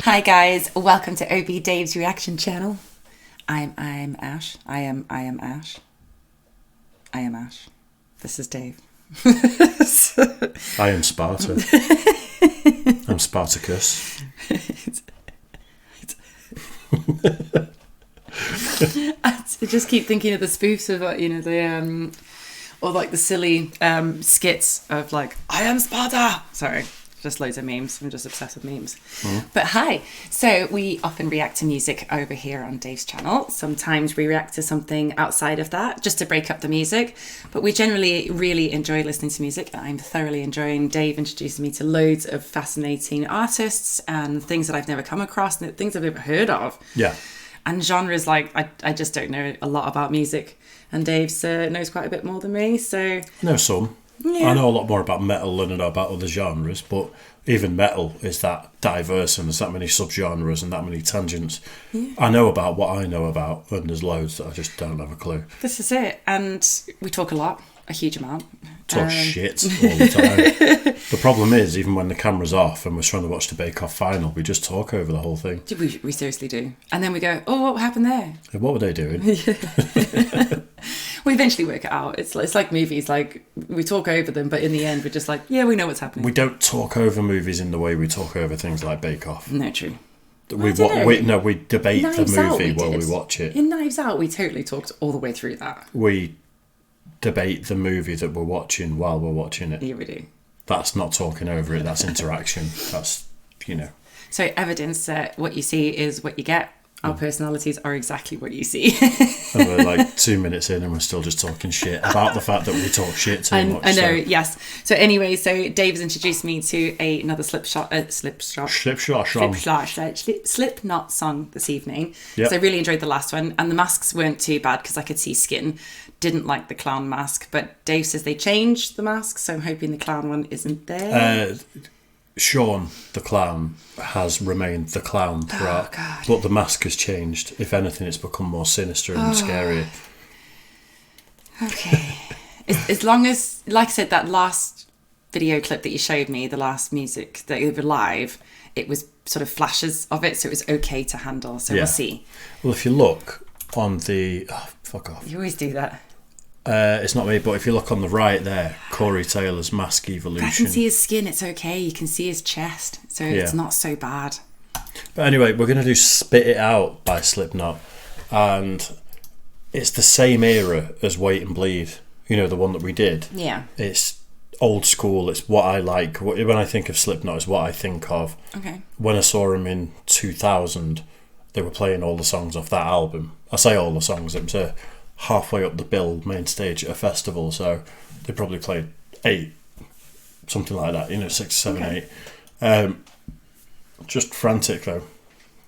Hi guys, welcome to OB Dave's reaction channel. I'm Ash. I am Ash. I am Ash. This is Dave. I am Sparta. I'm Spartacus. I just keep thinking of the spoofs of the or like the silly skits of like I am Sparta. Sorry. Just loads of memes. I'm just obsessed with memes. But hi. So we often react to music over here on Dave's channel. Sometimes we react to something outside of that just to break up the music. But we generally really enjoy listening to music. I'm thoroughly enjoying Dave introducing me to loads of fascinating artists and things that I've never come across and things I've never heard of. Yeah. And genres like I just don't know a lot about music. And Dave knows quite a bit more than me. So No, some. Yeah. I know a lot more about metal than I know about other genres, but even metal is that diverse and there's that many subgenres and that many tangents. Yeah. I know about what I know about, and there's loads that I just don't have a clue. This is it. And we talk a lot, a huge amount. Talk shit all the time. The problem is, even when the camera's off and we're trying to watch the Bake Off final, we just talk over the whole thing. We seriously do. And then we go, oh, what happened there? What were they doing? We eventually work it out. It's like movies. Like we talk over them, but in the end, we're just like, yeah, we know what's happening. We don't talk over movies in the way we talk over things like Bake Off. No, true. We debate the movie while we watch it. In Knives Out, we totally talked all the way through that. We debate the movie that we're watching while we're watching it. Yeah, we do. That's not talking over it. That's interaction. That's, So evidence that what you see is what you get. Our personalities are exactly what you see. And we're like 2 minutes in and we're still just talking shit about the fact that we talk shit too much. I know, yes. So anyway, Dave's introduced me to another Slipknot song this evening. Yep. So I really enjoyed the last one. And the masks weren't too bad because I could see skin. Didn't like the clown mask. But Dave says they changed the mask. So I'm hoping the clown one isn't there. Sean, the clown, has remained the clown throughout, but the mask has changed. If anything, it's become more sinister and scarier. Okay. As long as, like I said, that last video clip that you showed me, the last music that you were live, it was sort of flashes of it, so it was okay to handle. So we'll see. Well, if you look on the... Oh, fuck off. You always do that. It's not me, but if you look on the right there, Corey Taylor's Mask Evolution. I can see his skin, it's okay. You can see his chest, so it's not so bad. But anyway, we're going to do Spit It Out by Slipknot. And it's the same era as Wait and Bleed, the one that we did. Yeah. It's old school, it's what I like. When I think of Slipknot, it's what I think of. Okay. When I saw them in 2000, they were playing all the songs off that album. I say all the songs, it was halfway up the bill main stage at a festival, so they probably played 8, something like that, 6, 7, 8. Just frantic though,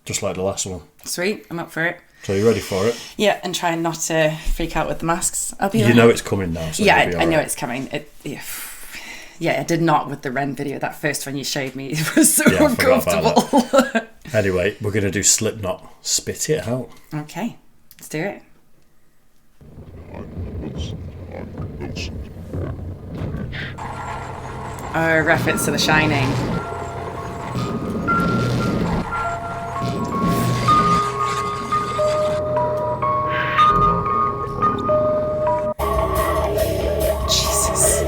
just like the last one. Sweet, I'm up for it. So you ready for it? Yeah, and try not to freak out with the masks. I'll be it's coming now, so yeah, I know it's coming. I did not with the Ren video. That first one you showed me, it was so uncomfortable. Anyway, we're going to do Slipknot, Spit It Out. Okay, let's do it. A reference to The Shining. Jesus.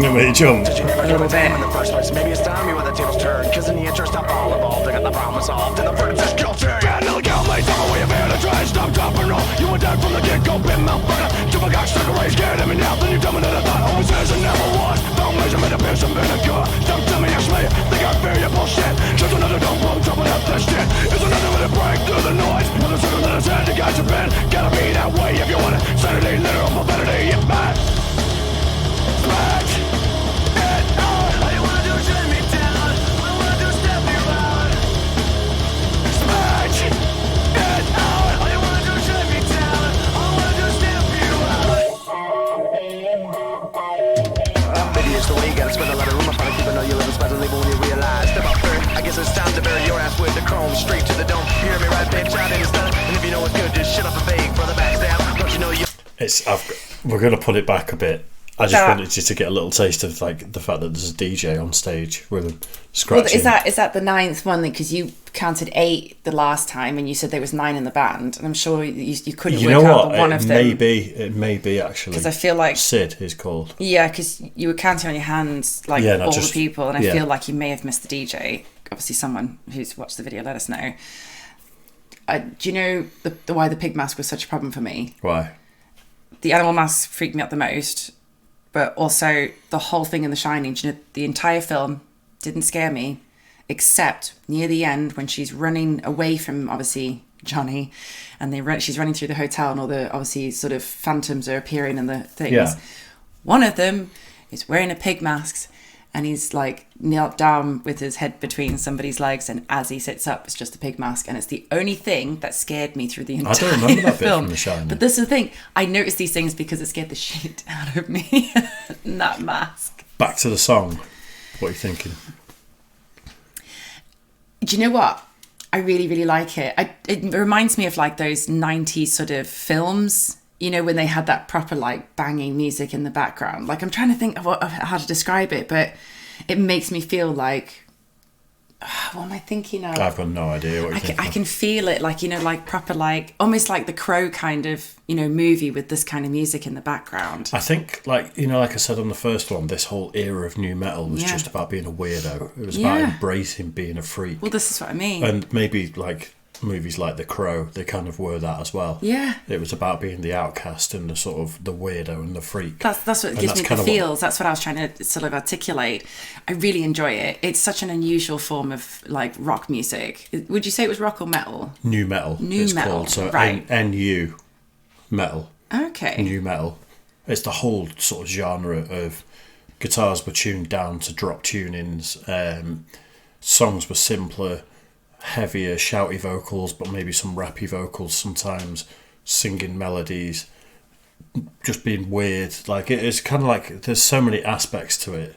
Nobody jump. Did you never get the in the first place? Maybe it's time you when the tables turn. Cause in the interest of all involved, I got the problem solved. And the verdict is guilty. Yeah, illegal, mate. Tell me where you've had a try. Stop, drop, and roll. You were dead from the get-go, been Mount Burner. Jump a cock, stuck away, scared of me now. Then you tell me that I thought always is and never was. Don't measurement of pierce and vinegar. Don't tell me actually, think I fear your bullshit. Just another dumb road, dropping up this shit. It's another way to break through the noise. With a circle that has had to guide your pen. Gotta be that way if you want it. Sanity, literal profanity, you're bad. Smash it out. All you wanna do is shut me down. All you wanna do is step me around. Smash it out. All you wanna do is shut me down. All I wanna do is step you out. Maybe it's the way you gotta spend a lot of room up on it, even though you live especially when you realize. Step out first. I guess it's time to bury your ass with the chrome straight to the dome. You hear me right, bitch? Out in the stunner. And if you know what's good, just shut up and fake for the backstab. Don't you know you? We're gonna put it back a bit. I just wanted you to get a little taste of like the fact that there's a DJ on stage with him scratching. Well, is that the 9th one? Because you counted 8 the last time, and you said there was 9 in the band, and I'm sure you couldn't You work know out what? the one of them. It may be actually. Because I feel like Sid is called. Yeah, because you were counting on your hands like all the people, and I feel like you may have missed the DJ. Obviously, someone who's watched the video, let us know. Do you know why the pig mask was such a problem for me? Why? The animal mask freaked me out the most, but also the whole thing in The Shining. Do you know, the entire film didn't scare me, except near the end when she's running away from, obviously, Johnny, and she's running through the hotel, and all the, obviously, sort of phantoms are appearing in the things. Yeah. One of them is wearing a pig mask, and he's like knelt down with his head between somebody's legs, and as he sits up, it's just a pig mask, and it's the only thing that scared me through the entire film. I don't remember that bit from The Shining. But this is the thing, I noticed these things because it scared the shit out of me. That mask. Back to the song. What are you thinking? Do you know what? I really, really like it. It reminds me of like those 90s sort of films, you know, when they had that proper like banging music in the background. Like, I'm trying to think of how to describe it, but it makes me feel like, what am I thinking of? I've got no idea what you're thinking. I can feel it, like, you know, like proper, like almost like the Crow kind of, you know, movie with this kind of music in the background. I think, like, you know, like I said on the first one, this whole era of new metal was just about being a weirdo. It was about embracing being a freak. Well, this is what I mean. And maybe like movies like The Crow, they kind of were that as well. Yeah. It was about being the outcast and the sort of the weirdo and the freak. That's what gives me the feels. That's what I was trying to sort of articulate. I really enjoy it. It's such an unusual form of like rock music. Would you say it was rock or metal? New metal. New metal. Called. So right. NU metal. Okay. New metal. It's the whole sort of genre of guitars were tuned down to drop tunings. Songs were simpler, heavier, shouty vocals, but maybe some rappy vocals sometimes, singing melodies, just being weird. Like, it's kind of like there's so many aspects to it,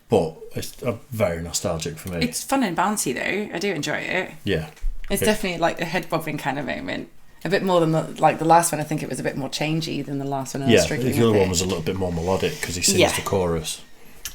but it's very nostalgic for me. It's fun and bouncy though. I do enjoy it. Yeah, it's definitely like a head bobbing kind of moment. A bit more than the last one. I think it was a bit more changey than the last one. Yeah, the other one was a little bit more melodic because he sings the chorus.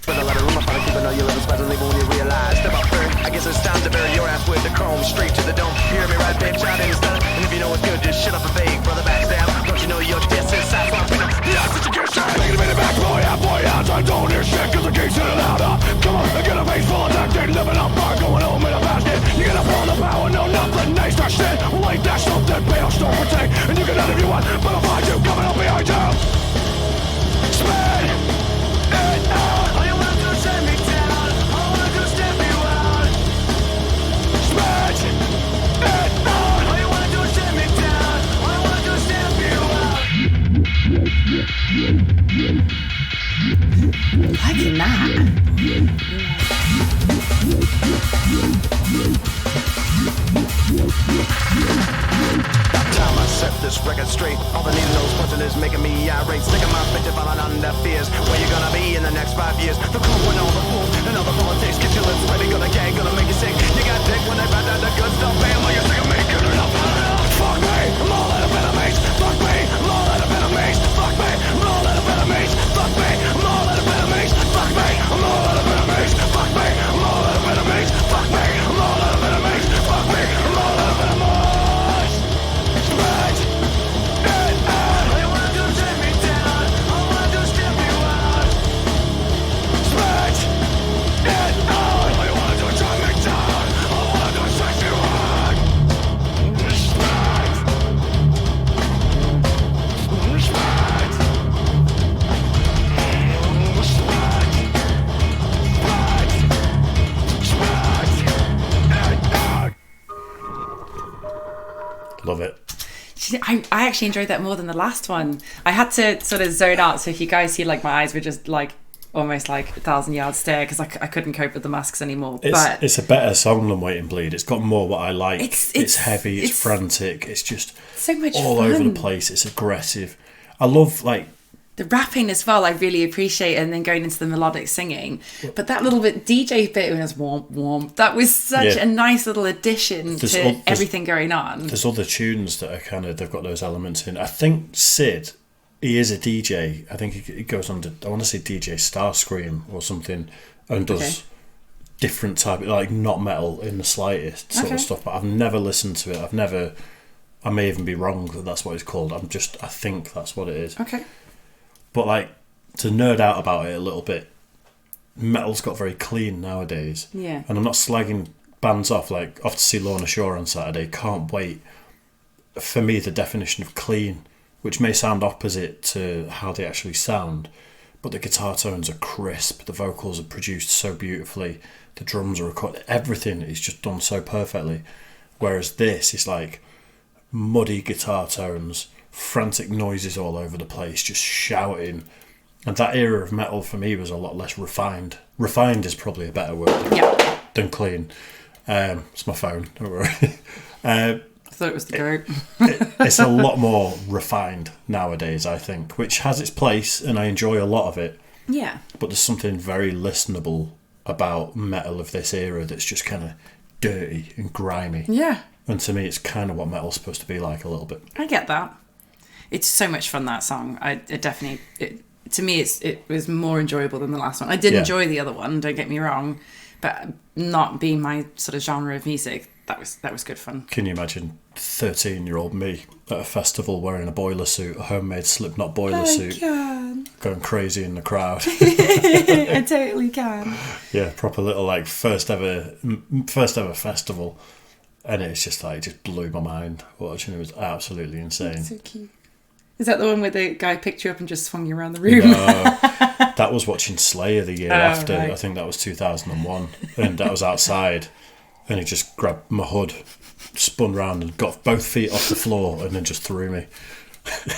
With a lot of room, I finally keep know you live especially when you realize step out there. I guess it's time to bury your ass with the chrome straight to the dome. You hear me right, bitch? Out in the sun. And if you know it's good, just shut up and fake, brother, backstab. Don't you know your diss is size my finger? The odds that you get shot. Make it a minute back, boy, I don't hear shit, cause I keep sitting louder. Come on, I get a face full of tactic, living on bar, going home in a basket. You gotta pull the power, no, nothing, nice, that shit. Well, ain't that something, pay off, don't protect. And you can have if you want, but I'll find you coming up behind you. Spin it out. Send me down, I wanna do step you out. Smash it out. All you wanna do is send me down. All I wanna do is step you out. Liking that. Time I set this record straight. All the needle nose punching is making me irate. Sticking my bitch if I'm under fears. Where you gonna be in the next 5 years? The crew and all the fools and all the politics. Get your lips ready, gonna gag, gonna make you sick. You got dick when they ride down the good stuff. Bam, are you sick of me? Good enough. Fuck me, I'm all out of enemies. Fuck me, I'm all out of enemies. Fuck me, I'm all out of enemies. Fuck me, I'm all out of enemies. Fuck me, I'm all out of enemies. Fuck me, I'm all out of enemies. Fuck me, I'm all out of enemies. Fuck me, I'm all out of enemies. Love it. I actually enjoyed that more than the last one. I had to sort of zone out, so if you guys see like my eyes were just like almost like 1,000 yard stare because I couldn't cope with the masks anymore. It's a better song than Wait and Bleed. It's got more what I like. It's heavy, it's frantic, it's just so much all fun. over the place. It's aggressive. I love like the rapping as well. I really appreciate, and then going into the melodic singing. But that little bit DJ bit when it was warm, that was such a nice little addition to everything going on. There's other tunes that are kind of, they've got those elements in. I think Sid, he is a DJ. I think he goes on to, I want to say DJ Starscream or something, and does different type, like not metal in the slightest sort of stuff. But I've never listened to it. I may even be wrong that that's what it's called. I think that's what it is. Okay. But like, to nerd out about it a little bit, metal's got very clean nowadays. Yeah. And I'm not slagging bands off. Like, off to see Lorna Shore on Saturday. Can't wait. For me, the definition of clean, which may sound opposite to how they actually sound, but the guitar tones are crisp. The vocals are produced so beautifully. The drums are recorded. Everything is just done so perfectly. Whereas this is like muddy guitar tones, frantic noises all over the place, just shouting. And that era of metal for me was a lot less refined. Refined is probably a better word than clean. It's my phone, don't worry. I thought it was the goat. It's a lot more refined nowadays, I think, which has its place, and I enjoy a lot of it. Yeah. But there's something very listenable about metal of this era that's just kind of dirty and grimy. Yeah. And to me, it's kind of what metal's supposed to be like a little bit. I get that. It's so much fun, that song. To me, it was more enjoyable than the last one. I did enjoy the other one, don't get me wrong, but not being my sort of genre of music, that was good fun. Can you imagine 13-year-old me at a festival wearing a boiler suit, a homemade Slipknot boiler suit, going crazy in the crowd? I totally can. Yeah, proper little like first ever festival. And it's just like, it just blew my mind watching. It was absolutely insane. That's so cute. Is that the one where the guy picked you up and just swung you around the room? No, that was watching Slayer the year after. Right. I think that was 2001. And that was outside. And he just grabbed my hood, spun round and got both feet off the floor and then just threw me.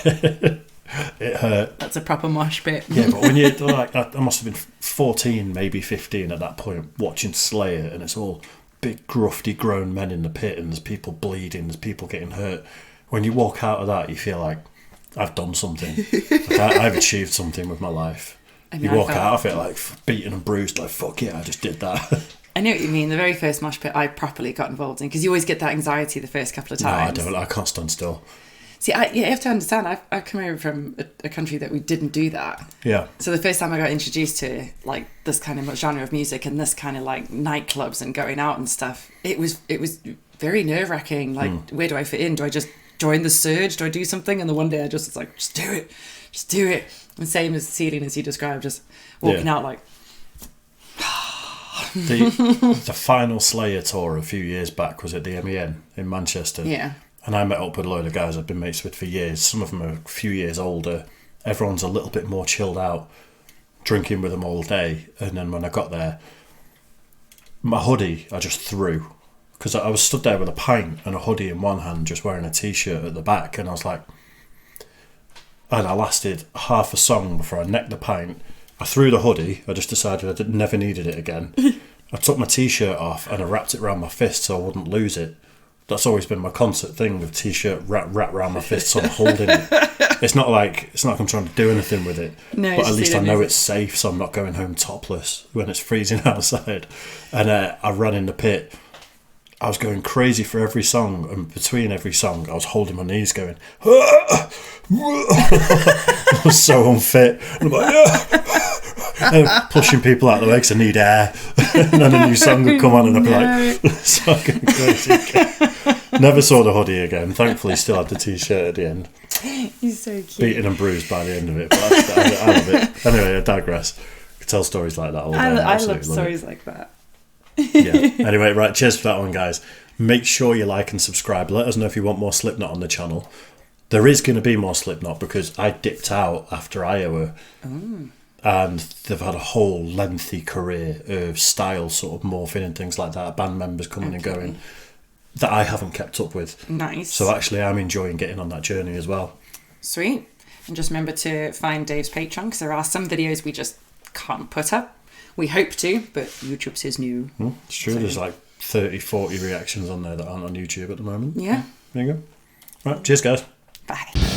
It hurt. That's a proper mosh pit. Yeah, but when you're like, I must have been 14, maybe 15 at that point, watching Slayer, and it's all big, grufty, grown men in the pit, and there's people bleeding, there's people getting hurt. When you walk out of that, you feel like, I've done something. Like, I've achieved something with my life. You walk out of it like beaten and bruised, like, fuck yeah, I just did that. I know what you mean. The very first mosh pit I properly got involved in, because you always get that anxiety the first couple of times. No, I don't. I can't stand still. See, you have to understand, I've come over from a country that we didn't do that. Yeah. So the first time I got introduced to like this kind of genre of music and this kind of like nightclubs and going out and stuff, it was very nerve-wracking. Like, where do I fit in? Do I just join the surge? Do I do something? And the one day I just was like, just do it. And same as Ceiling, as you described, just walking out like... The final Slayer tour a few years back was at the MEN in Manchester. Yeah. And I met up with a load of guys I've been mates with for years. Some of them are a few years older. Everyone's a little bit more chilled out, drinking with them all day. And then when I got there, my hoodie I just threw. Because I was stood there with a pint and a hoodie in one hand, just wearing a t-shirt at the back. And I was like... And I lasted half a song before I necked the pint. I threw the hoodie. I just decided I never needed it again. I took my t-shirt off and I wrapped it around my fist so I wouldn't lose it. That's always been my concert thing, with t-shirt wrapped around my fist so I'm holding it. It's not like I'm trying to do anything with it. No, but at least I know it's safe, so I'm not going home topless when it's freezing outside. And I ran in the pit. I was going crazy for every song, and between every song I was holding my knees going, I was so unfit. And I'm like, and pushing people out of the way because I need air. And then a new song would come on and I'd be like, so I'm going crazy again. Never saw the hoodie again. Thankfully still had the t-shirt at the end. He's so cute. Beaten and bruised by the end of it, but I love it. Anyway, I digress. I could tell stories like that all day. I love stories like that. Yeah. Anyway, right, cheers for that one, guys. Make sure you like and subscribe. Let us know if you want more Slipknot on the channel. There is going to be more Slipknot because I dipped out after Iowa. And they've had a whole lengthy career of style sort of morphing and things like that, band members coming and going, that I haven't kept up with. Nice. So actually I'm enjoying getting on that journey as well. Sweet. And just remember to find Dave's Patreon, because there are some videos we just can't put up. We hope to, but YouTube says no. It's true, so there's like 30, 40 reactions on there that aren't on YouTube at the moment. Yeah. There you go. Right, cheers guys. Bye.